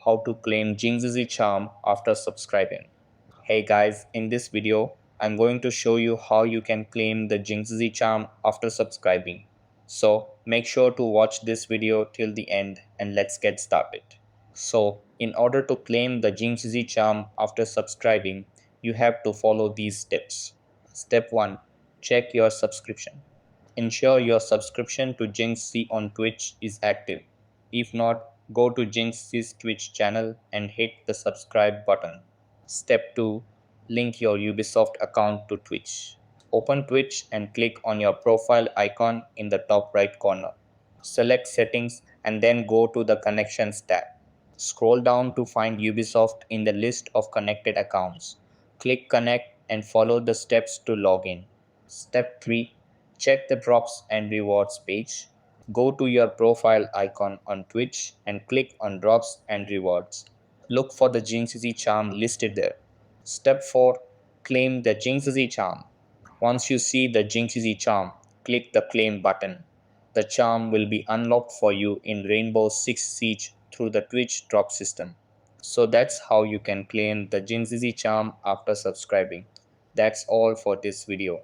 how to claim Jynxzi charm after subscribing. Hey guys, in this video, I'm going to show you how you can claim the Jynxzi charm after subscribing. So make sure to watch this video till the end and let's get started. So in order to claim the Jynxzi charm after subscribing, you have to follow these steps. Step 1. Check your subscription. Ensure your subscription to Jynxzi on Twitch is active. If not, go to Jynxzi's Twitch channel and hit the subscribe button. Step 2. Link your Ubisoft account to Twitch. Open Twitch and click on your profile icon in the top right corner. Select Settings and then go to the Connections tab. Scroll down to find Ubisoft in the list of connected accounts. Click Connect and follow the steps to log in. Step 3. Check the drops and rewards page. Go to your profile icon on Twitch and click on drops and rewards. Look for the Jynxzi charm listed there. Step 4. Claim the Jynxzi charm. Once you see the Jynxzi charm, click the claim button. The charm will be unlocked for you in Rainbow Six Siege through the Twitch drop system. So that's how you can claim the Jynxzi charm after subscribing. That's all for this video.